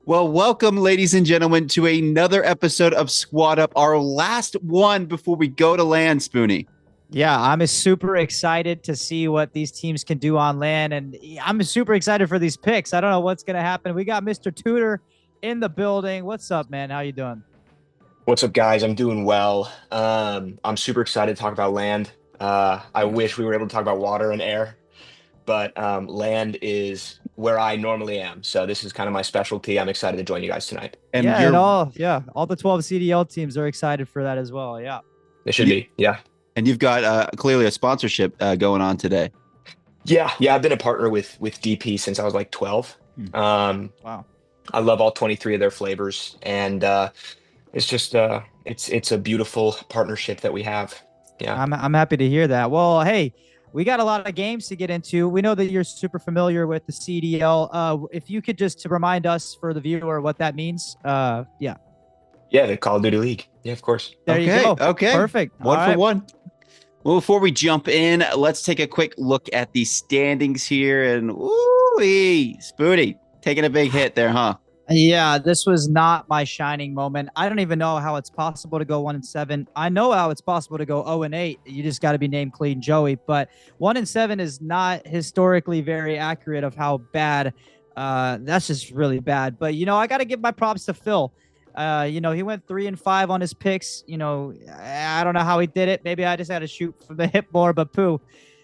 Well, welcome, ladies and gentlemen, to another episode of Squad Up, our last one before we go to land, Spoonie. Yeah, I'm super excited to see what these teams can do on land, and I'm super excited for these picks. I don't know what's going to happen. We got Mr. Tooter in the building. What's up, man? How you doing? What's up, guys? I'm doing well. I'm super excited to talk about land. I wish we were able to talk about water and air, but land is where I normally am. So this is kind of my specialty. I'm excited to join you guys tonight. And Yeah, and you're all the 12 CDL teams are excited for that as well. Yeah. It should you, be, yeah. and you've got clearly a sponsorship going on today. Yeah. I've been a partner with DP since I was like 12. Wow. I love all 23 of their flavors, and it's just it's a beautiful partnership that we have. Yeah. I'm happy to hear that. Well, hey, we got a lot of games to get into. We know that you're super familiar with the CDL. If you could just to remind us for the viewer what that means. Yeah. Yeah, the Call of Duty League. Yeah, of course. There you go. Okay. Perfect. One All for right. one. Well, before we jump in, let's take a quick look at the standings here. And ooh-wee, Spoonie, taking a big hit there, huh? Yeah, this was not my shining moment. I don't even know how it's possible to go 1-7. I know how it's possible to go 0-8. You just got to be named Clean Joey. But 1-7 is not historically very accurate of how bad. That's just really bad. But I got to give my props to Phil. He went 3-5 on his picks. I don't know how he did it. Maybe I just had to shoot from the hip more. But Pooh,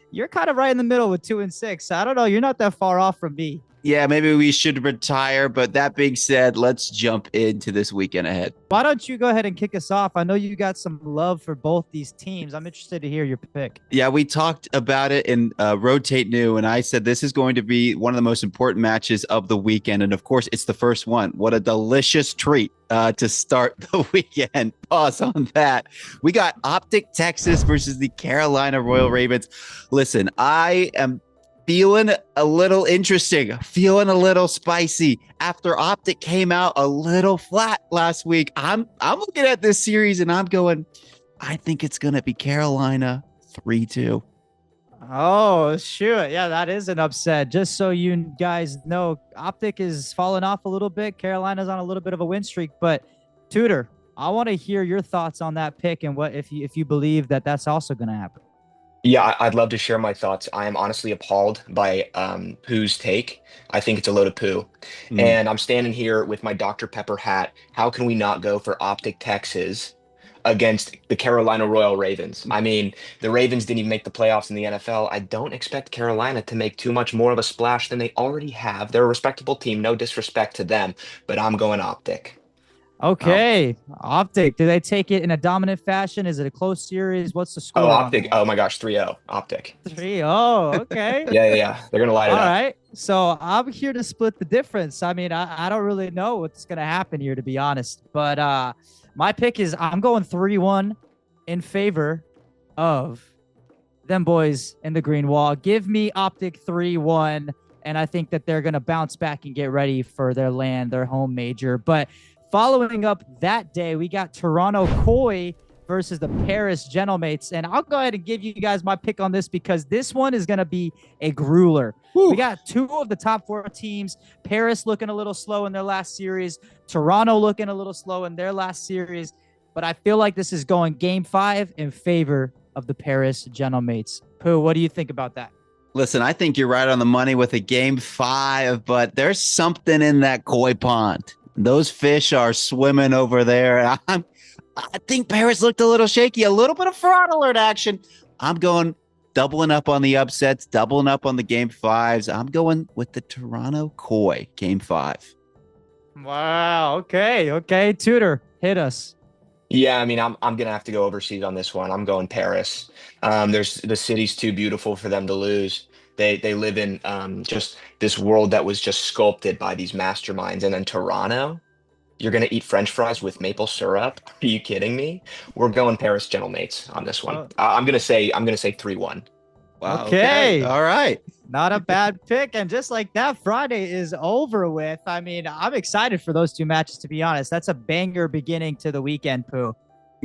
you're kind of right in the middle with 2-6. I don't know. You're not that far off from me. Yeah, maybe we should retire. But that being said, let's jump into this weekend ahead. Why don't you go ahead and kick us off? I know you got some love for both these teams. I'm interested to hear your pick. Yeah, we talked about it in Rotate New, and I said this is going to be one of the most important matches of the weekend. And of course, it's the first one. What a delicious treat to start the weekend. Pause on that. We got Optic Texas versus the Carolina Royal Ravens. Listen, I am feeling a little interesting, feeling a little spicy after Optic came out a little flat last week. I'm looking at this series and I'm going, I think it's going to be Carolina 3-2. Oh, shoot. Yeah, that is an upset. Just so you guys know, Optic is falling off a little bit. Carolina's on a little bit of a win streak, but Tooter, I want to hear your thoughts on that pick and what if you believe that that's also going to happen. Yeah, I'd love to share my thoughts. I am honestly appalled by Pooh's take. I think it's a load of poo. And I'm standing here with my Dr. Pepper hat. How can we not go for Optic Texas against the Carolina Royal Ravens? I mean, the Ravens didn't even make the playoffs in the NFL. I don't expect Carolina to make too much more of a splash than they already have. They're a respectable team, no disrespect to them, but I'm going Optic. Okay. Optic, do they take it in a dominant fashion? Is it a close series? What's the score? Oh, Optic. Oh my gosh, 3-0. Optic. 3-0. Okay. Yeah. They're gonna light it All up. right. So I'm here to split the difference. I mean, I don't really know what's going to happen here, to be honest. But my pick is I'm going 3-1 in favor of them boys in the green wall. Give me Optic 3-1. And I think that they're going to bounce back and get ready for their land, their home major. But following up that day, we got Toronto Koi versus the Paris Gentlemates. And I'll go ahead and give you guys my pick on this because this one is going to be a grueler. Woo. We got two of the top four teams. Paris looking a little slow in their last series. Toronto looking a little slow in their last series. But I feel like this is going game 5 in favor of the Paris Gentlemates. Pooh, what do you think about that? Listen, I think you're right on the money with a game 5, but there's something in that koi pond. Those fish are swimming over there. I think Paris looked a little shaky, a little bit of fraud alert action. I'm going doubling up on the upsets, doubling up on the game 5s. I'm going with the Toronto Koi game 5. Wow. Okay. Tooter, hit us. Yeah, I mean, I'm gonna have to go overseas on this one. I'm going Paris. The city's too beautiful for them to lose. They live in just this world that was just sculpted by these masterminds. And then Toronto, you're gonna eat French fries with maple syrup? Are you kidding me? We're going Paris Gentlemates on this one. I'm gonna say 3-1. Wow. Okay. All right. Not a bad pick. And just like that, Friday is over with. I mean, I'm excited for those two matches, to be honest. That's a banger beginning to the weekend, Pooh.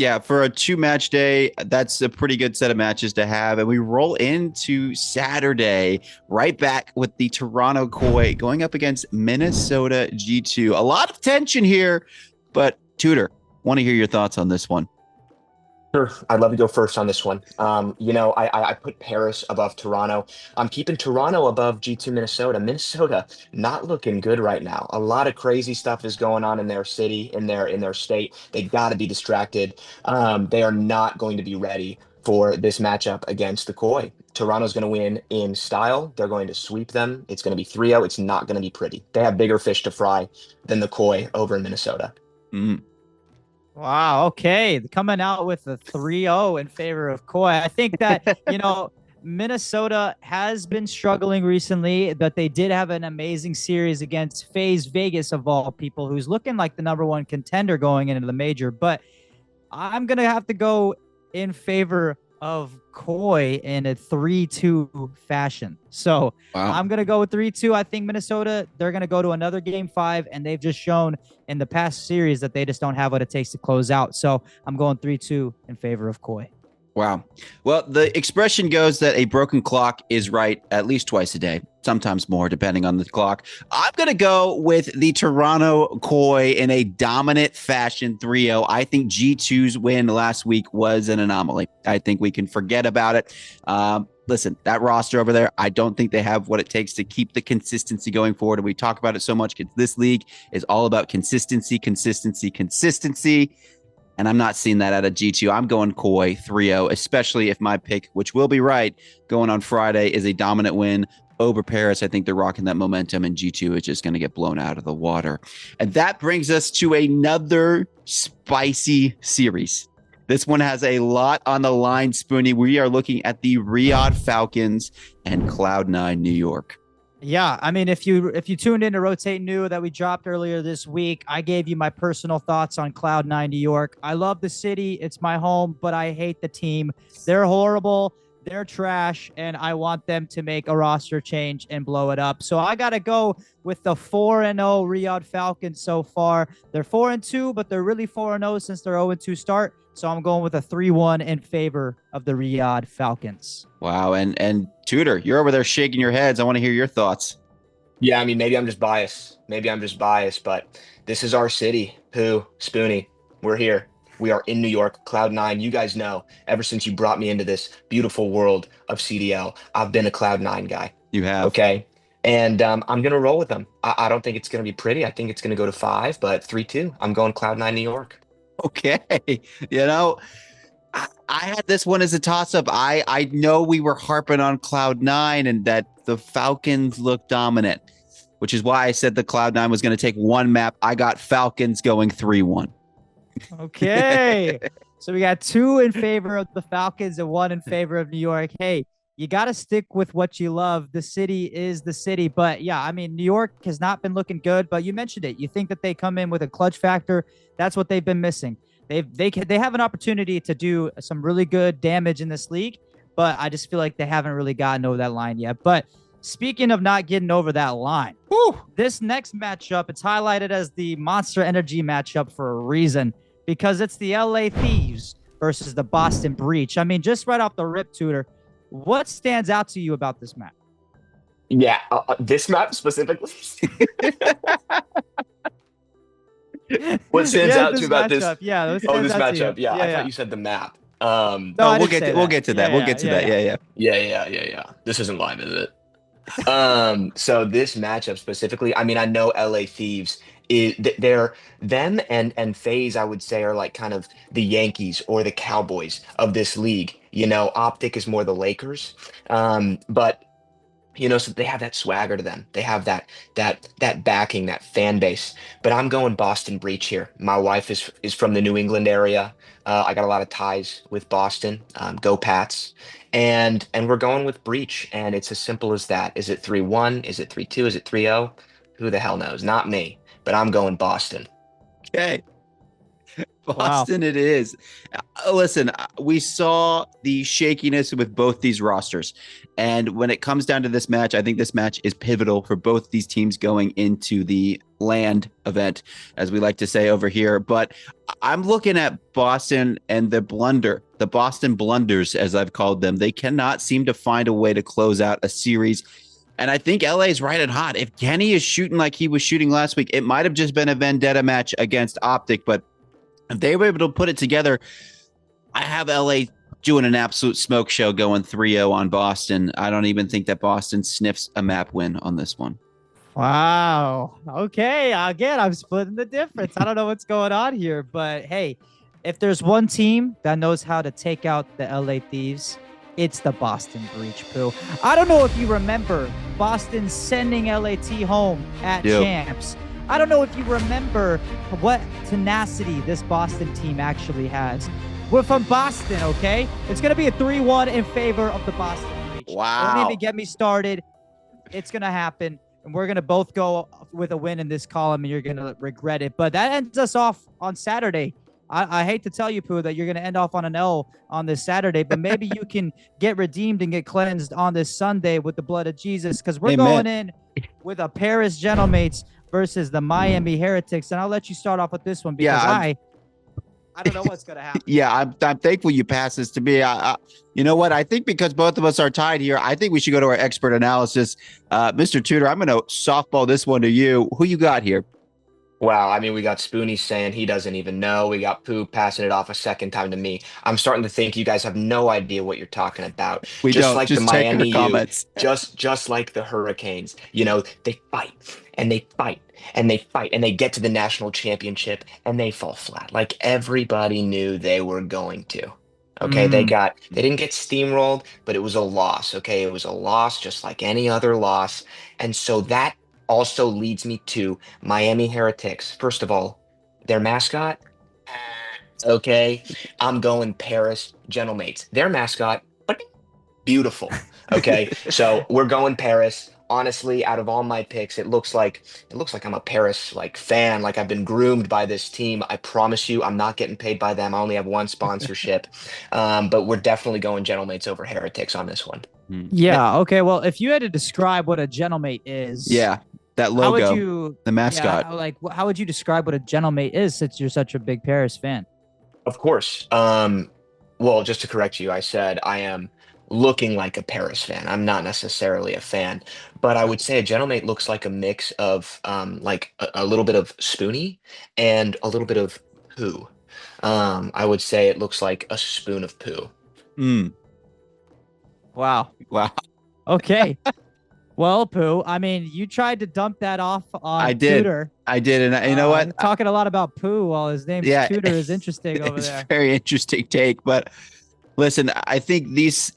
Yeah, for a 2-match day, that's a pretty good set of matches to have. And we roll into Saturday, right back with the Toronto Koi going up against Minnesota G2. A lot of tension here, but Tooter, want to hear your thoughts on this one. Sure, I'd love to go first on this one. I put Paris above Toronto. I'm keeping Toronto above G2 Minnesota. Minnesota not looking good right now. A lot of crazy stuff is going on in their city, in their state. They got to be distracted. They are not going to be ready for this matchup against the Koi. Toronto's going to win in style. They're going to sweep them. It's going to be 3-0. It's not going to be pretty. They have bigger fish to fry than the Koi over in Minnesota. Mm. Wow. Okay. Coming out with a 3-0 in favor of Koi. I think that, Minnesota has been struggling recently, but they did have an amazing series against FaZe Vegas, of all people, who's looking like the #1 contender going into the major. But I'm going to have to go in favor of Koi in a 3-2 fashion. So Wow. I'm going to go with 3-2. I think Minnesota, they're going to go to another game 5, and they've just shown in the past series that they just don't have what it takes to close out. So I'm going 3-2 in favor of Koi. Wow. Well, the expression goes that a broken clock is right at least twice a day, sometimes more, depending on the clock. I'm going to go with the Toronto Koi in a dominant fashion 3-0. I think G2's win last week was an anomaly. I think we can forget about it. Listen, that roster over there, I don't think they have what it takes to keep the consistency going forward. And we talk about it so much because this league is all about consistency, consistency, consistency. And I'm not seeing that out of G2. I'm going Koi 3-0, especially if my pick, which will be right, going on Friday, is a dominant win over Paris. I think they're rocking that momentum, and G2 is just going to get blown out of the water. And that brings us to another spicy series. This one has a lot on the line, Spoonie. We are looking at the Riyadh Falcons and Cloud9 New York. Yeah, I mean, if you tuned in to Rotate New that we dropped earlier this week, I gave you my personal thoughts on Cloud9 New York. I love the city. It's my home, but I hate the team. They're horrible. They're trash, and I want them to make a roster change and blow it up. So I got to go with the 4-0 Riyadh Falcons so far. They're 4-2, but they're really 4-0 since their 0-2 start. So I'm going with a 3-1 in favor of the Riyadh Falcons. Wow. And Tooter, you're over there shaking your heads. I want to hear your thoughts. Yeah, I mean, maybe I'm just biased. But this is our city. Spoonie, we're here. We are in New York, Cloud9. You guys know, ever since you brought me into this beautiful world of CDL, I've been a Cloud9 guy. You have. Okay. And I'm going to roll with them. I don't think it's going to be pretty. I think it's going to go to 5, but 3-2. I'm going Cloud9 New York. Okay. I had this one as a toss-up. I know we were harping on Cloud9 and that the Falcons look dominant, which is why I said the Cloud9 was going to take one map. I got Falcons going 3-1. Okay. So we got 2 in favor of the Falcons and 1 in favor of New York. Hey, you got to stick with what you love. The city is the city. But yeah, I mean, New York has not been looking good, but you mentioned it. You think that they come in with a clutch factor. That's what they've been missing. They have an opportunity to do some really good damage in this league, but I just feel like they haven't really gotten over that line yet. But speaking of not getting over that line, this next matchup, it's highlighted as the Monster Energy matchup for a reason, because it's the LA Thieves versus the Boston Breach. I mean, just right off the rip, Tooter, what stands out to you about this map? Yeah, this map specifically. What stands out to you about this? Yeah. This matchup. Yeah, I thought you said the map. No, we'll get to that. We'll get to that. Yeah. This isn't live, is it? So this matchup specifically, I mean, I know LA Thieves they're them and FaZe, I would say, are like kind of the Yankees or the Cowboys of this league. Optic is more the Lakers. But so they have that swagger to them. They have that backing, that fan base. But I'm going Boston Breach here. My wife is from the New England area. I got a lot of ties with Boston. Go Pats. And we're going with Breach, and it's as simple as that. Is it 3-1? Is it 3-2? Is it 3-0? Who the hell knows? Not me, but I'm going Boston. Okay. Boston it is. Listen, we saw the shakiness with both these rosters. And when it comes down to this match, I think this match is pivotal for both these teams going into the land event, as we like to say over here. But I'm looking at Boston and the Boston blunders, as I've called them. They cannot seem to find a way to close out a series. And I think LA is right and hot. If Kenny is shooting like he was shooting last week, it might have just been a vendetta match against Optic, but if they were able to put it together, I have LA doing an absolute smoke show going 3-0 on Boston. I don't even think that Boston sniffs a map win on this one. Wow. Okay. Again, I'm splitting the difference. I don't know what's going on here, but hey, if there's one team that knows how to take out the LA Thieves, it's the Boston Breach, Pooh. I don't know if you remember Boston sending LAT home at champs. I don't know if you remember what tenacity this Boston team actually has. We're from Boston, okay? It's going to be a 3-1 in favor of the Boston Breach. Wow. Don't even get me started. It's going to happen, and we're going to both go with a win in this column, and you're going to regret it. But that ends us off on Saturday. I hate to tell you, Pooh, that you're going to end off on an L on this Saturday, but maybe you can get redeemed and get cleansed on this Sunday with the blood of Jesus, because we're going in with a Paris Gentlemates versus the Miami Heretics. And I'll let you start off with this one because I don't know what's going to happen. Yeah, I'm thankful you passed this to me. You know what? I think because both of us are tied here, I think we should go to our expert analysis. Mr. Tooter, I'm going to softball this one to you. Who you got here? Wow, I mean, we got Spoonie saying he doesn't even know. We got Pooh passing it off a second time to me. I'm starting to think you guys have no idea what you're talking about. We just don't. Like just the Miami comments. just like the Hurricanes. You know, they fight and they fight and they fight and they get to the national championship and they fall flat. Like everybody knew they were going to. Okay, they didn't get steamrolled, but it was a loss. Okay, it was a loss just like any other loss. And so that also leads me to Miami Heretics. First of all, their mascot, okay, I'm going Paris Gentlemates. Their mascot, beautiful. Okay, so we're going Paris. Honestly, out of all my picks, it looks like I'm a Paris fan. Like I've been groomed by this team. I promise you, I'm not getting paid by them. I only have one sponsorship, but we're definitely going Gentlemates over Heretics on this one. Yeah. Okay. Well, if you had to describe what a Gentlemate is, that logo, the mascot. How would you describe what a Gentlemate is, since you're such a big Paris fan? Of course. Well, just to correct you, I said I am looking like a Paris fan. I'm not necessarily a fan, but I would say a Gentlemate looks like a mix of like a little bit of Spoonie and a little bit of poo. I would say it looks like a spoon of poo. Wow. Okay. Well, Pooh, I mean, you tried to dump that off on Tooter. I did. And you know what? Talking a lot about Pooh while his name's Tooter is interesting over there. It's a very interesting take. But listen, I think these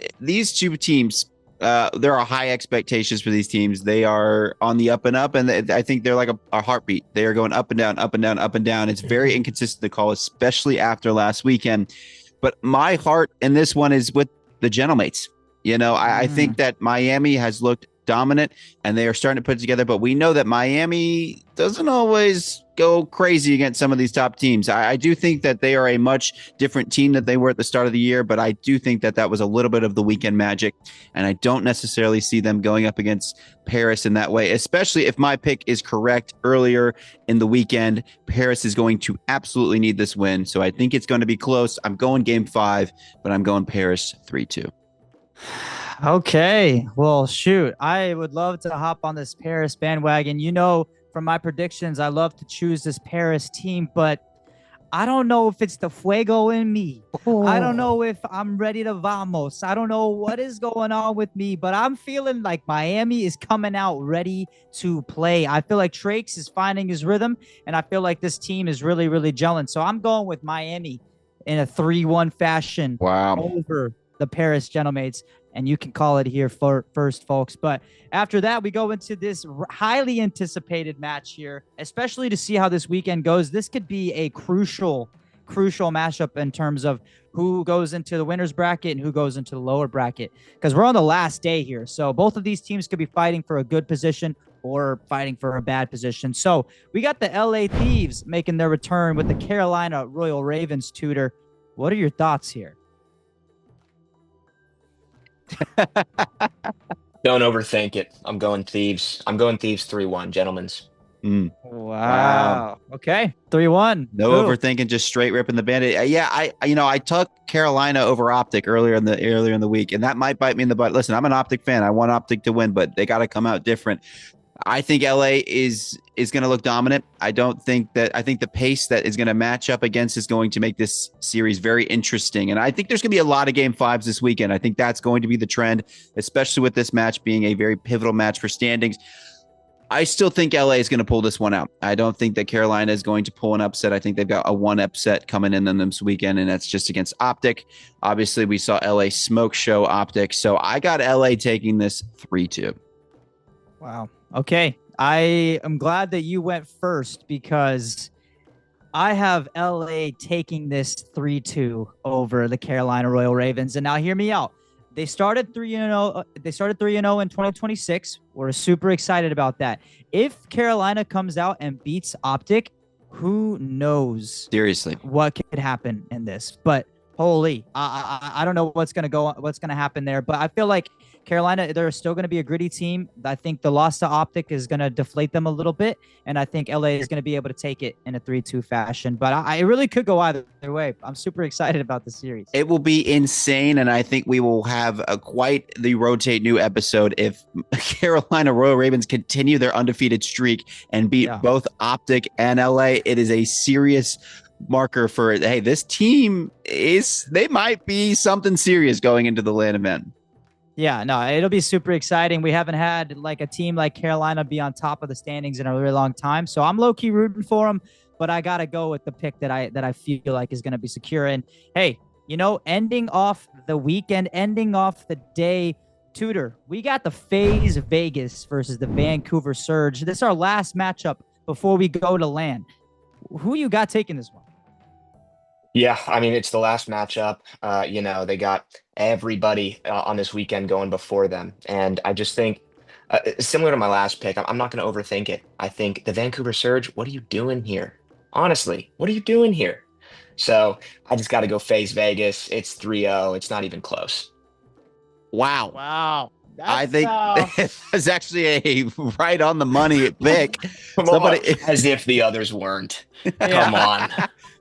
two teams, there are high expectations for these teams. They are on the up and up, and I think they're like a heartbeat. They are going up and down, up and down, up and down. It's very inconsistent to call, especially after last weekend. But my heart in this one is with the Gentlemates. You know, I think that Miami has looked dominant and they are starting to put it together, but we know that Miami doesn't always go crazy against some of these top teams. I do think that they are a much different team than they were at the start of the year, but I do think that was a little bit of the weekend magic, and I don't necessarily see them going up against Paris in that way, especially if my pick is correct earlier in the weekend. Paris is going to absolutely need this win, so I think it's going to be close. I'm going game 5, but I'm going Paris 3-2. Okay. Well, shoot. I would love to hop on this Paris bandwagon. You know, from my predictions, I love to choose this Paris team, but I don't know if it's the fuego in me. I don't know if I'm ready to vamos. I don't know what is going on with me, but I'm feeling like Miami is coming out ready to play. I feel like Trakes is finding his rhythm, and I feel like this team is really, really gelling. So I'm going with Miami in a 3-1 fashion over the Paris Gentlemates. And you can call it here first, folks. But after that, we go into this highly anticipated match here, especially to see how this weekend goes. This could be a crucial matchup in terms of who goes into the winner's bracket and who goes into the lower bracket, because we're on the last day here. So both of these teams could be fighting for a good position. or fighting for a bad position. So we got the LA Thieves making their return with the Carolina Royal Ravens. Tooter, what are your thoughts here? Don't overthink it. I'm going Thieves. I'm going Thieves 3-1, gentlemen's. Wow. Okay. 3-1. No overthinking, just straight ripping the Band-Aid. Yeah, I took Carolina over Optic earlier in the week, and that might bite me in the butt. Listen, I'm an Optic fan. I want Optic to win, but they got to come out different. I think LA is going to look dominant. I think the pace that is going to match up against is going to make this series very interesting. And I think there's going to be a lot of game fives this weekend. I think that's going to be the trend, especially with this match being a very pivotal match for standings. I still think LA is going to pull this one out. I don't think that Carolina is going to pull an upset. I think they've got a one upset coming in this weekend, and that's just against Optic. Obviously, we saw LA smoke show Optic. So I got LA taking this 3-2. Wow. Okay. I am glad that you went first because I have LA taking this 3-2 over the Carolina Royal Ravens. And now hear me out. They started 3-0. They started 3-0 in 2026. We're super excited about that. If Carolina comes out and beats Optic, who knows? Seriously, what could happen in this? But holy, I don't know what's gonna happen there. But I feel like Carolina, they're still going to be a gritty team. I think the loss to Optic is going to deflate them a little bit, and I think LA is going to be able to take it in a 3-2 fashion. But I really could go either way. I'm super excited about the series. It will be insane, and I think we will have quite the Rotate New episode if Carolina Royal Ravens continue their undefeated streak and beat both Optic and LA. It is a serious marker for, hey, this team they might be something serious going into the LAN event. Yeah, no, it'll be super exciting. We haven't had like a team like Carolina be on top of the standings in a really long time. So I'm low-key rooting for them, but I got to go with the pick that I feel like is going to be secure. And hey, ending off the weekend, ending off the day, Tooter, we got the FaZe Vegas versus the Vancouver Surge. This is our last matchup before we go to LAN. Who you got taking this one? Yeah, I mean, it's the last matchup. They got everybody on this weekend going before them. And I just think, similar to my last pick, I'm not going to overthink it. I think the Vancouver Surge, what are you doing here? Honestly, what are you doing here? So I just got to go FaZe Vegas. It's 3-0. It's not even close. Wow. I think that's actually a right on the money pick. As if the others weren't. Come on.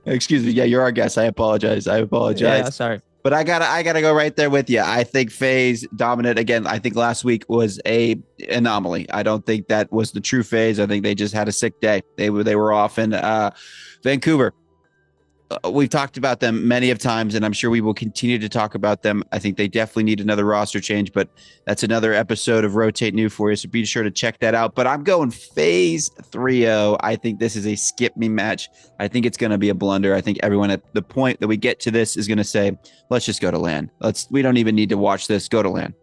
Excuse me. Yeah, you're our guest. I apologize. Yeah, sorry. But I gotta go right there with you. I think FaZe dominant again. I think last week was a anomaly. I don't think that was the true FaZe. I think they just had a sick day. They were off in Vancouver. We've talked about them many of times, and I'm sure we will continue to talk about them. I think they definitely need another roster change, but that's another episode of Rotate New for you, so be sure to check that out. But I'm going FaZe 3-0. I think this is a skip me match. I think it's going to be a blunder. I think everyone at the point that we get to this is going to say, let's just go to LAN. We don't even need to watch this. Go to LAN.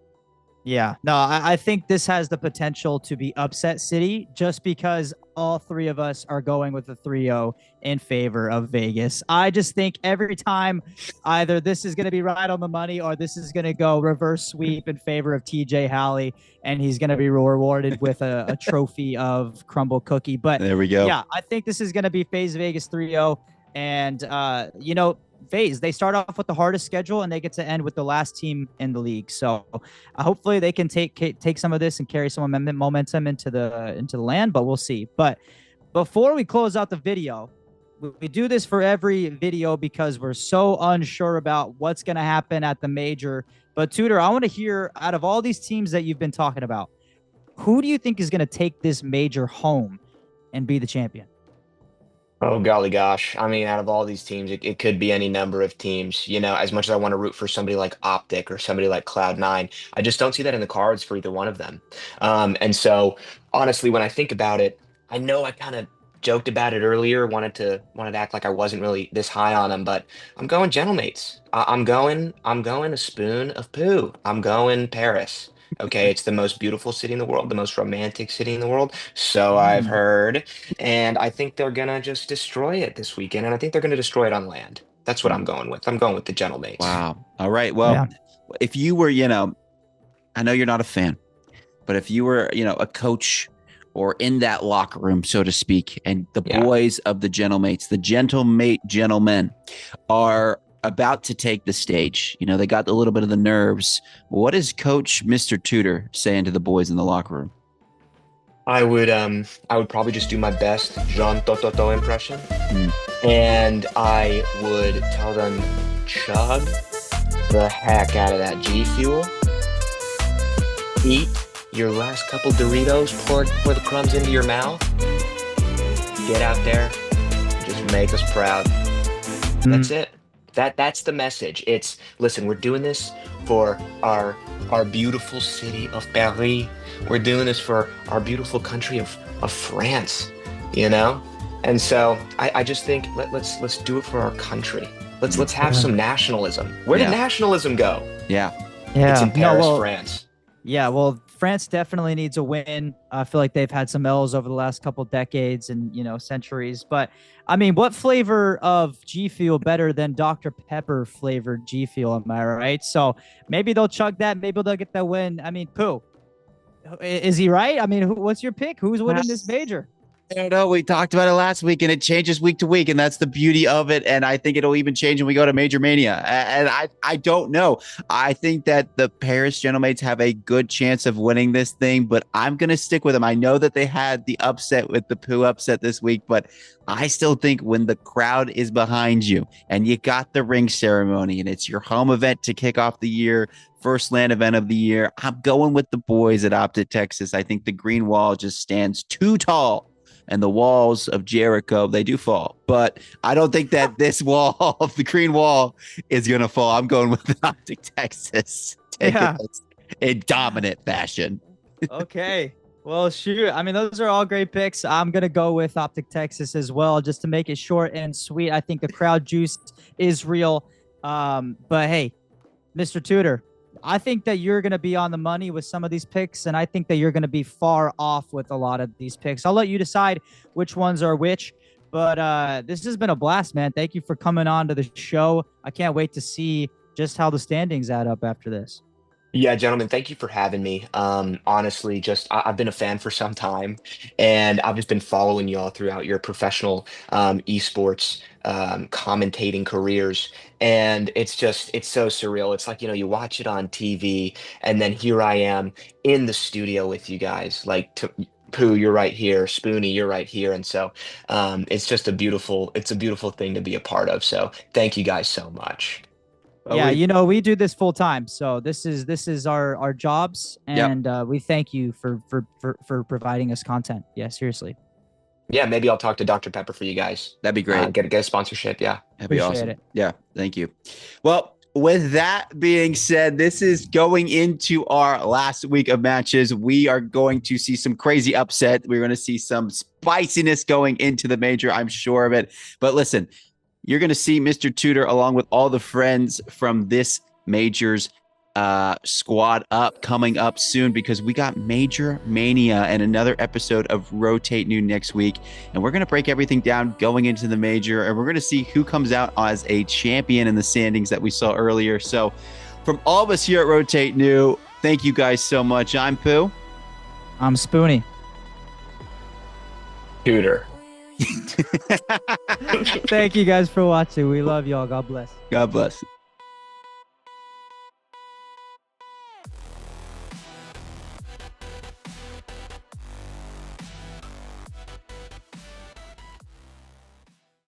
Yeah, no, I think this has the potential to be upset city just because all three of us are going with the 3-0 in favor of Vegas. I just think every time either this is going to be right on the money or this is going to go reverse sweep in favor of TJ Halley, and he's going to be rewarded with a trophy of crumble cookie. But there we go. Yeah, I think this is going to be FaZe Vegas 3-0. And, FaZe, they start off with the hardest schedule and they get to end with the last team in the league. So hopefully they can take some of this and carry some momentum into the LAN, but we'll see. But before we close out the video, we do this for every video because we're so unsure about what's going to happen at the major. But Tooter, I want to hear, out of all these teams that you've been talking about, who do you think is going to take this major home and be the champion? Oh, golly gosh. I mean, out of all these teams, it could be any number of teams. As much as I want to root for somebody like Optic or somebody like Cloud9, I just don't see that in the cards for either one of them. And so, honestly, when I think about it, I know I kind of joked about it earlier, wanted to act like I wasn't really this high on them, but I'm going Gentlemates. I'm going a spoon of poo. I'm going Paris. Okay, it's the most beautiful city in the world, the most romantic city in the world. So I've heard. And I think they're going to just destroy it this weekend. And I think they're going to destroy it on land. That's what I'm going with. I'm going with the Gentlemates. Wow. All right. Well, if you were, I know you're not a fan, but if you were, a coach or in that locker room, so to speak. And the Yeah. boys of the gentlemates, the gentlemen are about to take the stage. You know, they got a little bit of the nerves. What is Coach Mr. Tooter saying to the boys in the locker room? I would probably just do my best Jean Tototo impression. Mm. And I would tell them, chug the heck out of that G Fuel. Eat your last couple Doritos, pour the crumbs into your mouth. Get out there, just make us proud. That's it. That's the message. It's, listen, we're doing this for our beautiful city of Paris. We're doing this for our beautiful country of France, you know? And so I just think let's do it for our country. Let's have some nationalism. Where did nationalism go? Yeah. It's in Paris, France. Yeah, well, France definitely needs a win. I feel like they've had some L's over the last couple decades and, centuries. But, I mean, what flavor of G Fuel better than Dr. Pepper flavored G Fuel, am I right? So maybe they'll chug that. Maybe they'll get that win. I mean, Pooh, is he right? I mean, what's your pick? Who's winning this major? I don't know. We talked about it last week, and it changes week to week, and that's the beauty of it. And I think it'll even change when we go to Major Mania. And I don't know. I think that the Paris Gentlemates have a good chance of winning this thing, but I'm going to stick with them. I know that they had the upset with the Pooh upset this week, but I still think when the crowd is behind you and you got the ring ceremony and it's your home event to kick off the year, first LAN event of the year, I'm going with the boys at Optic Texas. I think the green wall just stands too tall. And the walls of Jericho, they do fall. But I don't think that this wall, the green wall, is going to fall. I'm going with Optic Texas. In dominant fashion. Okay. Well, shoot. I mean, those are all great picks. I'm going to go with Optic Texas as well, just to make it short and sweet. I think the crowd juice is real. But hey, Mr. Tooter, I think that you're going to be on the money with some of these picks, and I think that you're going to be far off with a lot of these picks. I'll let you decide which ones are which, but this has been a blast, man. Thank you for coming on to the show. I can't wait to see just how the standings add up after this. Yeah, gentlemen, thank you for having me. Honestly, I've been a fan for some time, and I've just been following you all throughout your professional esports commentating careers. And it's so surreal. It's like, you watch it on TV, and then here I am in the studio with you guys. Like, Pooh, you're right here. Spoonie, you're right here. And so it's just a beautiful thing to be a part of. So thank you guys so much. Yeah, we do this full time, so this is our jobs, and we thank you for providing us content. Yeah, seriously. Yeah, maybe I'll talk to Dr. Pepper for you guys. That'd be great. Get a sponsorship. Yeah, that'd be awesome. It. Yeah, thank you. Well, with that being said, this is going into our last week of matches. We are going to see some crazy upset. We're going to see some spiciness going into the major. I'm sure of it. But listen. You're going to see Mr. Tooter along with all the friends from this major's squad coming up soon, because we got Major Mania and another episode of Rotate New next week. And we're going to break everything down going into the major, and we're going to see who comes out as a champion in the standings that we saw earlier. So from all of us here at Rotate New, thank you guys so much. I'm Pooh. I'm Spoonie. Tooter. Thank you guys for watching. We love y'all. God bless. God bless.